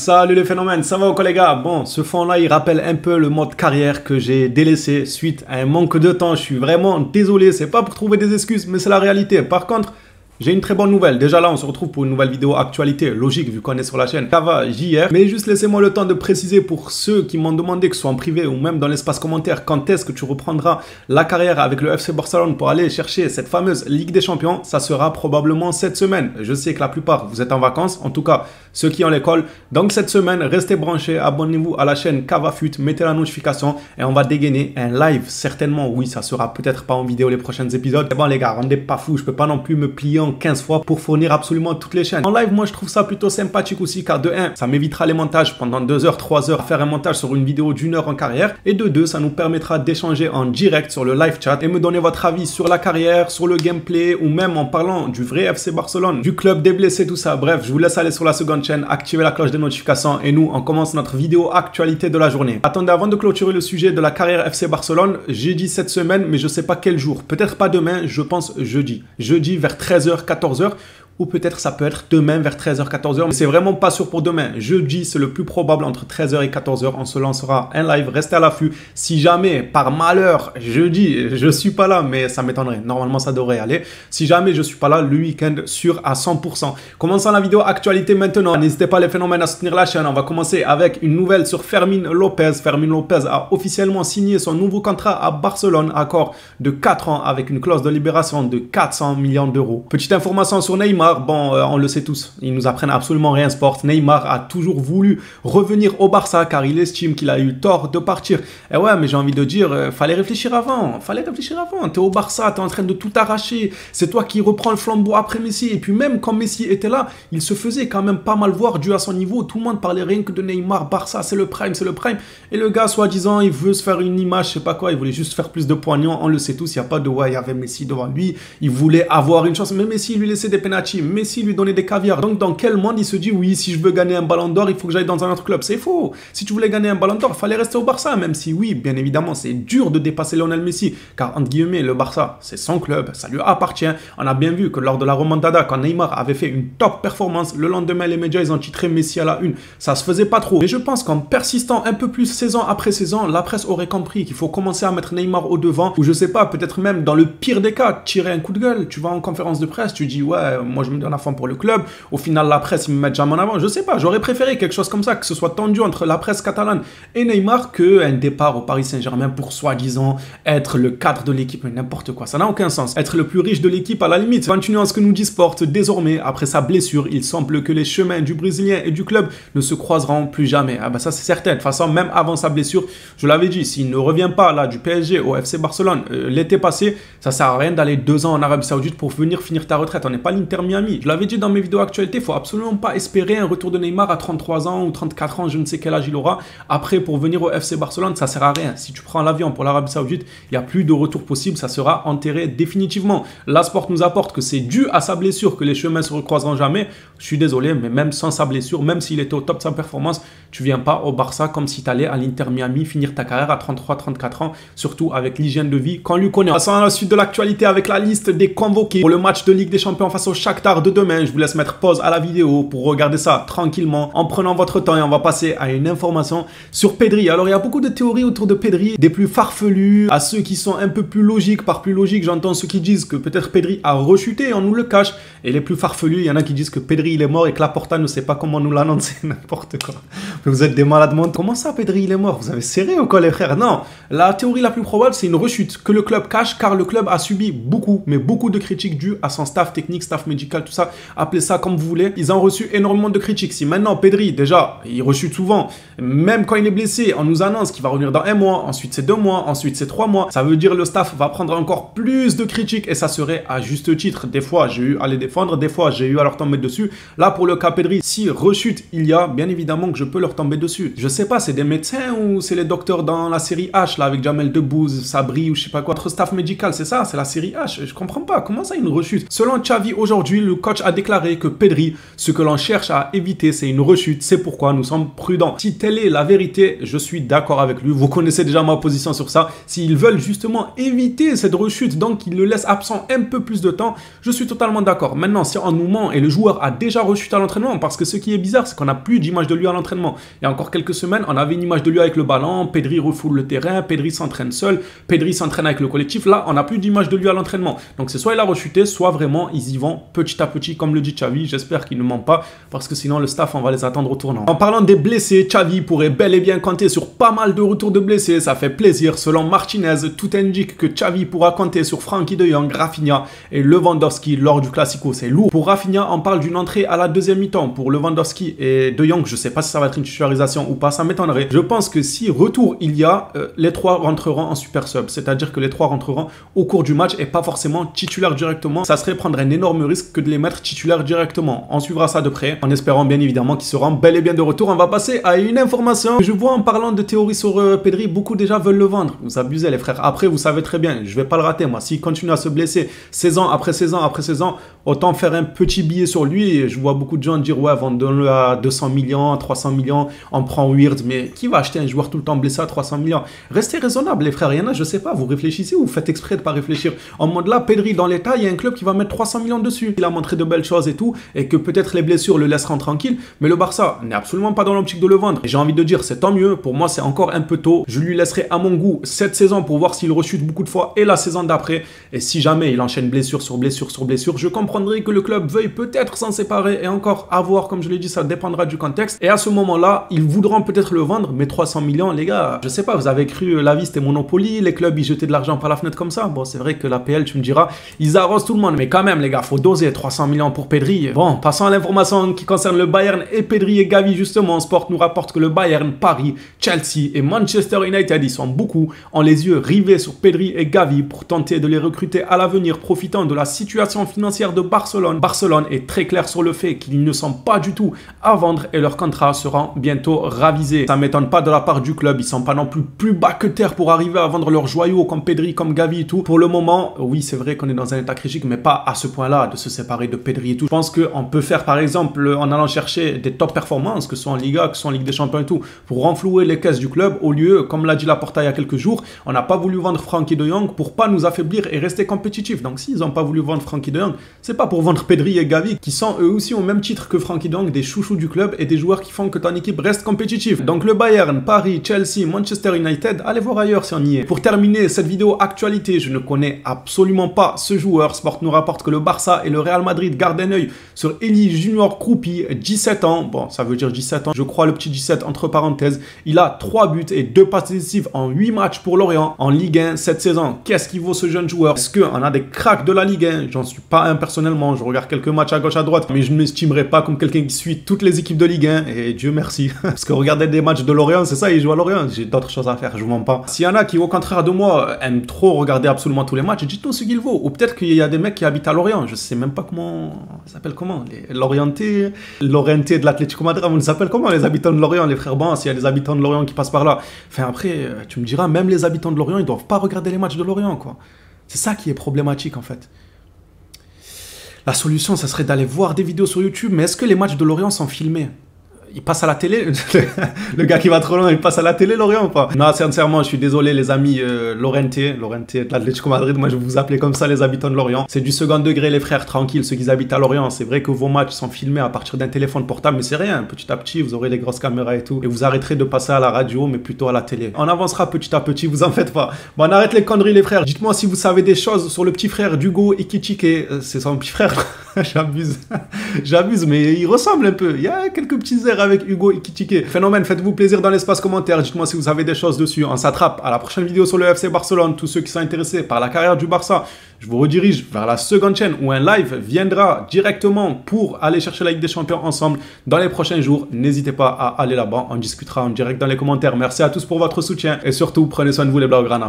Salut les phénomènes, ça va ou quoi les gars? Bon, ce fond-là, il rappelle un peu le mode carrière que j'ai délaissé suite à un manque de temps. Je suis vraiment désolé, c'est pas pour trouver des excuses, mais c'est la réalité. Par contre, j'ai une très bonne nouvelle. Déjà là, on se retrouve pour une nouvelle vidéo actualité, logique vu qu'on est sur la chaîne Kava JR. Mais juste laissez-moi le temps de préciser pour ceux qui m'ont demandé, que ce soit en privé ou même dans l'espace commentaire, quand est-ce que tu reprendras la carrière avec le FC Barcelone pour aller chercher cette fameuse Ligue des Champions. Ça sera probablement cette semaine. Je sais que la plupart, vous êtes en vacances, en tout cas ceux qui ont l'école. Donc cette semaine, restez branchés, abonnez-vous à la chaîne Kava Fut, mettez la notification et on va dégainer un live. Certainement, oui, ça sera peut-être pas en vidéo les prochains épisodes. Mais bon les gars, rendez pas fou, je peux pas non plus me plier 15 fois pour fournir absolument toutes les chaînes. En live, moi je trouve ça plutôt sympathique aussi, car de 1, ça m'évitera les montages pendant 2 heures, 3 heures à faire un montage sur une vidéo d'1 heure en carrière, et de 2, ça nous permettra d'échanger en direct sur le live chat et me donner votre avis sur la carrière, sur le gameplay, ou même en parlant du vrai FC Barcelone, du club des blessés, tout ça. Bref, je vous laisse aller sur la seconde chaîne, activer la cloche des notifications et nous on commence notre vidéo actualité de la journée. Attendez, avant de clôturer le sujet de la carrière FC Barcelone, j'ai dit cette semaine, mais je sais pas quel jour, peut-être pas demain, je pense jeudi vers 13h, 14h, ou peut-être ça peut être demain vers 13h, 14h, mais c'est vraiment pas sûr pour demain. Jeudi, c'est le plus probable, entre 13h et 14h, on se lancera un live, restez à l'affût. Si jamais, par malheur, jeudi, je suis pas là, mais ça m'étonnerait, normalement ça devrait aller. Si jamais je suis pas là, le week-end sûr à 100%. Commençons la vidéo actualité maintenant. N'hésitez pas les phénomènes à soutenir la chaîne. On va commencer avec une nouvelle sur Fermín López. Fermín López a officiellement signé son nouveau contrat à Barcelone, accord de 4 ans avec une clause de libération de 400 millions d'euros. Petite information sur Neymar. Bon, on le sait tous, ils nous apprennent absolument rien sport. Neymar a toujours voulu revenir au Barça car il estime qu'il a eu tort de partir. Et ouais, mais j'ai envie de dire, fallait réfléchir avant. T'es au Barça, t'es en train de tout arracher. C'est toi qui reprends le flambeau après Messi. Et puis même quand Messi était là, il se faisait quand même pas mal voir dû à son niveau. Tout le monde parlait rien que de Neymar, Barça, c'est le prime, c'est le prime. Et le gars, soi-disant, il veut se faire une image, je sais pas quoi, il voulait juste faire plus de poignons. On le sait tous, il n'y a pas de ouais, il y avait Messi devant lui. Il voulait avoir une chance, mais Messi lui laissait des pénaltys. Messi lui donnait des caviars. Donc dans quel monde il se dit oui, si je veux gagner un ballon d'or, il faut que j'aille dans un autre club? C'est faux. Si tu voulais gagner un ballon d'or, il fallait rester au Barça, même si oui, bien évidemment, c'est dur de dépasser Lionel Messi, car entre guillemets, le Barça, c'est son club, ça lui appartient. On a bien vu que lors de la remontada, quand Neymar avait fait une top performance, le lendemain, les médias, ils ont titré Messi à la une. Ça se faisait pas trop. Et je pense qu'en persistant un peu plus saison après saison, la presse aurait compris qu'il faut commencer à mettre Neymar au devant, ou je sais pas, peut-être même dans le pire des cas, tirer un coup de gueule. Tu vas en conférence de presse, tu dis ouais, moi je me donne à fond pour le club. Au final, la presse, ils me mettent jamais en avant. Je sais pas, j'aurais préféré quelque chose comme ça, que ce soit tendu entre la presse catalane et Neymar, qu'un départ au Paris Saint-Germain pour soi-disant être le cadre de l'équipe. N'importe quoi, ça n'a aucun sens. Être le plus riche de l'équipe à la limite. Continuons à ce que nous dit Sport. Désormais, après sa blessure, il semble que les chemins du Brésilien et du club ne se croiseront plus jamais. Ah bah ça c'est certain. De toute façon, même avant sa blessure, je l'avais dit, s'il ne revient pas là du PSG au FC Barcelone l'été passé, ça sert à rien d'aller 2 ans en Arabie Saoudite pour venir finir ta retraite. On n'est pas l'Inter Miami. Je l'avais dit dans mes vidéos actualité, il faut absolument pas espérer un retour de Neymar à 33 ans ou 34 ans, je ne sais quel âge il aura. Après, pour venir au FC Barcelone, ça sert à rien. Si tu prends l'avion pour l'Arabie Saoudite, il n'y a plus de retour possible, ça sera enterré définitivement. La Sport nous apporte que c'est dû à sa blessure que les chemins se recroiseront jamais. Je suis désolé, mais même sans sa blessure, même s'il était au top de sa performance, tu viens pas au Barça comme si tu allais à l'Inter Miami finir ta carrière à 33-34 ans, surtout avec l'hygiène de vie qu'on lui connaît. Passons à la suite de l'actualité avec la liste des convoqués pour le match de Ligue des Champions face au Shakhtar de demain. Je vous laisse mettre pause à la vidéo pour regarder ça tranquillement en prenant votre temps et on va passer à une information sur Pedri. Alors il y a beaucoup de théories autour de Pedri, des plus farfelues à ceux qui sont un peu plus logiques. Par plus logique, j'entends ceux qui disent que peut-être Pedri a rechuté, on nous le cache, et les plus farfelus, il y en a qui disent que Pedri il est mort et que Laporta ne sait pas comment nous l'annoncer. N'importe quoi. Vous êtes des malades mentaux. Comment ça Pedri il est mort? Vous avez serré ou quoi les frères? Non, la théorie la plus probable c'est une rechute que le club cache, car le club a subi beaucoup, mais beaucoup de critiques dues à son staff technique, staff médical, tout ça, appelez ça comme vous voulez. Ils ont reçu énormément de critiques. Si maintenant Pedri, déjà, il rechute souvent, même quand il est blessé, on nous annonce qu'il va revenir dans 1 mois, ensuite c'est 2 mois, ensuite c'est 3 mois, ça veut dire le staff va prendre encore plus de critiques et ça serait à juste titre. Des fois, j'ai eu à les défendre, des fois, j'ai eu à leur tomber dessus. Là, pour le cas Pedri, si rechute il y a, bien évidemment que je peux leur tomber dessus. Je sais pas, c'est des médecins ou c'est les docteurs dans la série H, là, avec Jamel Debbouze, Sabri ou je sais pas quoi. Votre staff médical, c'est ça, c'est la série H. Je comprends pas. Comment ça, une rechute? Selon Xavi, aujourd'hui, Aujourd'hui, le coach a déclaré que Pedri, ce que l'on cherche à éviter, c'est une rechute. C'est pourquoi nous sommes prudents. Si telle est la vérité, je suis d'accord avec lui. Vous connaissez déjà ma position sur ça. S'ils veulent justement éviter cette rechute, donc ils le laissent absent un peu plus de temps, je suis totalement d'accord. Maintenant, si on nous ment et le joueur a déjà rechuté à l'entraînement, parce que ce qui est bizarre, c'est qu'on n'a plus d'image de lui à l'entraînement. Il y a encore quelques semaines, on avait une image de lui avec le ballon, Pedri refoule le terrain, Pedri s'entraîne seul, Pedri s'entraîne avec le collectif. Là, on n'a plus d'image de lui à l'entraînement. Donc c'est soit il a rechuté, soit vraiment ils y vont petit à petit, comme le dit Xavi. J'espère qu'il ne ment pas, parce que sinon le staff, on va les attendre au tournant. En parlant des blessés, Xavi pourrait bel et bien compter sur pas mal de retours de blessés. Ça fait plaisir. Selon Martinez, tout indique que Xavi pourra compter sur Frenkie de Jong, Rafinha et Lewandowski lors du Classico. C'est lourd. Pour Rafinha, on parle d'une entrée à la deuxième mi-temps. Pour Lewandowski et de Jong, je ne sais pas si ça va être une titularisation ou pas, ça m'étonnerait. Je pense que si retour il y a, les trois rentreront en super sub. C'est-à-dire que les trois rentreront au cours du match et pas forcément titulaires directement. Ça serait prendre un énorme risque que de les mettre titulaires directement. On suivra ça de près, en espérant bien évidemment qu'ils seront bel et bien de retour. On va passer à une information que je vois en parlant de théorie sur Pedri. Beaucoup déjà veulent le vendre. Vous abusez les frères. Après, vous savez très bien, je vais pas le rater moi. S'il continue à se blesser saison après saison après saison, autant faire un petit billet sur lui. Et je vois beaucoup de gens dire ouais, vendons-le à 200 millions, 300 millions, on prend Weird. Mais qui va acheter un joueur tout le temps blessé à 300 millions? Restez raisonnable les frères. Il y en a, je sais pas, vous réfléchissez ou vous faites exprès de pas réfléchir. En mode là, Pedri dans l'état, il y a un club qui va mettre 300 millions dessus. Il a montré de belles choses et tout, et que peut-être les blessures le laisseront tranquille. Mais le Barça n'est absolument pas dans l'optique de le vendre. Et j'ai envie de dire, c'est tant mieux. Pour moi, c'est encore un peu tôt. Je lui laisserai à mon goût cette saison pour voir s'il rechute beaucoup de fois et la saison d'après. Et si jamais il enchaîne blessure sur blessure sur blessure, je comprendrai que le club veuille peut-être s'en séparer. Et encore à voir, comme je l'ai dit, ça dépendra du contexte. Et à ce moment-là, ils voudront peut-être le vendre, mais 300 millions, les gars, je sais pas, vous avez cru la vie c'était Monopoly, les clubs ils jetaient de l'argent par la fenêtre comme ça. Bon, c'est vrai que la PL, tu me diras, ils arrosent tout le monde. Mais quand même, les gars, faut doser 300 millions pour Pedri. Bon, passons à l'information qui concerne le Bayern et Pedri et Gavi. Justement, Sport nous rapporte que le Bayern, Paris, Chelsea et Manchester United, ils sont beaucoup, ont les yeux rivés sur Pedri et Gavi pour tenter de les recruter à l'avenir, profitant de la situation financière de Barcelone. Barcelone est très clair sur le fait qu'ils ne sont pas du tout à vendre et leurs contrats seront bientôt ravisés. Ça m'étonne pas de la part du club, ils sont pas non plus bas que terre pour arriver à vendre leurs joyaux comme Pedri, comme Gavi et tout. Pour le moment, oui, c'est vrai qu'on est dans un état critique, mais pas à ce point-là de se séparer de Pedri et tout. Je pense qu'on peut faire par exemple en allant chercher des top performances, que ce soit en Liga, que ce soit en Ligue des Champions et tout, pour renflouer les caisses du club. Au lieu, comme l'a dit Laporta il y a quelques jours, on n'a pas voulu vendre Frenkie de Jong pour pas nous affaiblir et rester compétitif. Donc s'ils n'ont pas voulu vendre Frenkie de Jong, c'est pas pour vendre Pedri et Gavi, qui sont eux aussi au même titre que Frenkie de Jong, des chouchous du club et des joueurs qui font que ton équipe reste compétitive. Donc le Bayern, Paris, Chelsea, Manchester United, allez voir ailleurs si on y est. Pour terminer cette vidéo actualité, je ne connais absolument pas ce joueur. Sport nous rapporte que le Barça et le Real Madrid gardent un œil sur Eli Junior Kroupi, 17 ans. Bon, ça veut dire 17 ans. Je crois le petit 17 entre parenthèses. Il a 3 buts et 2 passes décisives en 8 matchs pour Lorient en Ligue 1 cette saison. Qu'est-ce qu'il vaut ce jeune joueur? Est-ce qu'on a des cracks de la Ligue 1? J'en suis pas un personnellement. Je regarde quelques matchs à gauche à droite, mais je ne m'estimerai pas comme quelqu'un qui suit toutes les équipes de Ligue 1. Et Dieu merci. Parce que regarder des matchs de Lorient, c'est ça, ils jouent à Lorient. J'ai d'autres choses à faire, je vous mens pas. S'il y en a qui, au contraire de moi, aiment trop regarder absolument tous les matchs, dites-nous ce qu'il vaut. Ou peut-être qu'il y a des mecs qui habitent à Lorient. Je sais même pas comment ça s'appelle, comment les Lorientais de l'Atlético Madrid, on s'appelle comment les habitants de Lorient, les frères? Bon, s'il y a des habitants de Lorient qui passent par là. Enfin après, tu me diras, même les habitants de Lorient, ils doivent pas regarder les matchs de Lorient, quoi. C'est ça qui est problématique en fait. La solution, ça serait d'aller voir des vidéos sur YouTube, mais est-ce que les matchs de Lorient sont filmés? Il passe à la télé? Le gars qui va trop loin, il passe à la télé, Lorient ou pas? Non, sincèrement, je suis désolé les amis Lorientais de l'Atlético Madrid, moi je vais vous appeler comme ça les habitants de Lorient. C'est du second degré les frères, tranquilles, ceux qui habitent à Lorient. C'est vrai que vos matchs sont filmés à partir d'un téléphone portable, mais c'est rien. Petit à petit, vous aurez des grosses caméras et tout. Et vous arrêterez de passer à la radio, mais plutôt à la télé. On avancera petit à petit, vous en faites pas. Bon, on arrête les conneries les frères. Dites-moi si vous savez des choses sur le petit frère d'Hugo Ekitike. C'est son petit frère. J'abuse. J'abuse, mais il ressemble un peu. Il y a quelques petits airs avec Hugo Ekitike. Phénomène, faites-vous plaisir dans l'espace commentaire. Dites-moi si vous savez des choses dessus. On s'attrape à la prochaine vidéo sur le FC Barcelone. Tous ceux qui sont intéressés par la carrière du Barça, je vous redirige vers la seconde chaîne où un live viendra directement pour aller chercher la Ligue des Champions ensemble dans les prochains jours. N'hésitez pas à aller là-bas. On discutera en direct dans les commentaires. Merci à tous pour votre soutien et surtout, prenez soin de vous les Blaugrana.